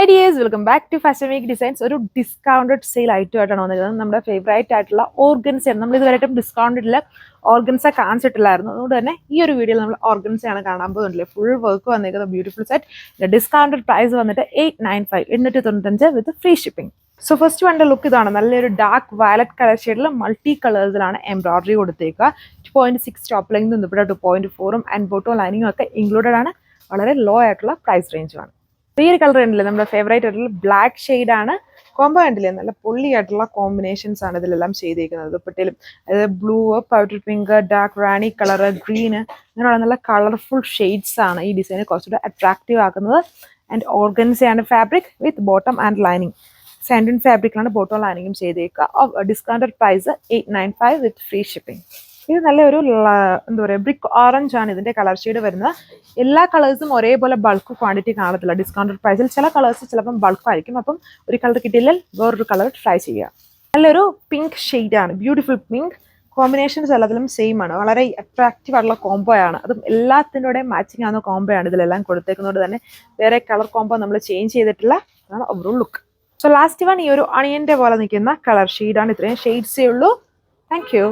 Hi dears, welcome back to Fashion Week Designs. ഒരു discounted sale ആയിട്ടാണ് വന്നിരിക്കുന്നത്. നമ്മുടെ ഫേവറേറ്റ് ആയിട്ടുള്ള ഓർഗൻസ ആണ്. നമ്മൾ ഇതുവരെയായിട്ടും ഡിസ്കൗണ്ടഡിൽ ഓർഗൻസ കാണിച്ചിട്ടില്ലായിരുന്നു. അതുകൊണ്ട് തന്നെ ഈ ഒരു വീഡിയോയിൽ നമ്മൾ ഓർഗൻസയാണ് കാണാൻ പോകുന്നില്ലേ. ഫുൾ വർക്ക് വന്നിരിക്കുന്ന ബ്യൂട്ടിഫുൾ സെറ്റ്. ഡിസ്കൗണ്ടഡ് പ്രൈസ് വന്നിട്ട് 895 with free shipping. So first വണ്ട ലുക്ക് ഇതാണ്. നല്ലൊരു ഡാർക്ക് വയലറ്റ് കളർ ഷെയ്ഡിൽ മൾട്ടി കളേഴ്സിലാണ് എംബ്രോയിഡറി കൊടുത്തേക്കുക. 2.6 ടോപ്പ് ലെങ്ത് ഇവിടെ 2.4 ആൻഡ് ബോട്ടം ലൈനിങ്ങും ഒക്കെ ഇൻക്ലൂഡഡ് ആണ്. വളരെ ലോ ആയിട്ടുള്ള പ്രൈസ് റേഞ്ചുമാണ്. ഈ ഒരു കളർ ഉണ്ടല്ലേ നമ്മുടെ ഫേവറേറ്റ് ആയിട്ടുള്ള ബ്ലാക്ക് ഷെയ്ഡ് ആണ്. കോംബോ ഉണ്ടല്ലേ നല്ല പൊള്ളിയായിട്ടുള്ള കോമ്പിനേഷൻസ് ആണ് ഇതിലെല്ലാം ചെയ്തേക്കുന്നത്. ദുപ്പട്ടയിലും അതായത് ബ്ലൂ, പൗഡർ പിങ്ക്, ഡാർക്ക് റാണി കളർ, ഗ്രീന് അങ്ങനെയുള്ള നല്ല കളർഫുൾ ഷെയ്ഡ്സ് ആണ് ഈ ഡിസൈന് കുറച്ചുകൂടെ അട്രാക്റ്റീവ് ആക്കുന്നത്. ആൻഡ് ഓർഗൻസയാണ് fabric with bottom and lining. സാൻഡൻ ഫാബ്രിക്കിലാണ് ബോട്ടം ലൈനിങ്ങും ചെയ്തേക്കുക. Discounted price 895 with free shipping. ഇത് നല്ലൊരു എന്താ പറയുക ബ്രിക്ക് ഓറഞ്ച് ആണ് ഇതിന്റെ കളർ ഷെയ്ഡ് വരുന്നത്. എല്ലാ കളേഴ്സും ഒരേപോലെ ബൾക്ക് ക്വാണ്ടിറ്റി കാണത്തില്ല ഡിസ്കൗണ്ടഡ് പ്രൈസിൽ. ചില കളേഴ്സ് ചിലപ്പം ബൾക്ക് ആയിരിക്കും. അപ്പം ഒരു കളർ കിട്ടിയില്ലെങ്കിൽ വേറൊരു കളർ ട്രൈ ചെയ്യുക. നല്ലൊരു പിങ്ക് ഷെയ്ഡാണ്, ബ്യൂട്ടിഫുൾ പിങ്ക്. കോമ്പിനേഷൻസ് എല്ലാത്തിലും സെയിം ആണ്. വളരെ അട്രാക്റ്റീവ് ആയിട്ടുള്ള കോംബോ ആണ്. അതും എല്ലാത്തിൻ്റെയും മാച്ചിങ് ആവുന്ന കോംബോ ആണ് ഇതിലെല്ലാം കൊടുത്തേക്കുന്നത്. തന്നെ വേറെ കളർ കോംബോ നമ്മൾ ചേഞ്ച് ചെയ്തിട്ടില്ല. അതാണ് overall look. So last one ഈ ഒരു അണിയന്റെ പോലെ നിൽക്കുന്ന കളർ ഷെയ്ഡാണ്. ഇത്രയും ഷെയ്ഡ്സേ ഉള്ളൂ. Thank you.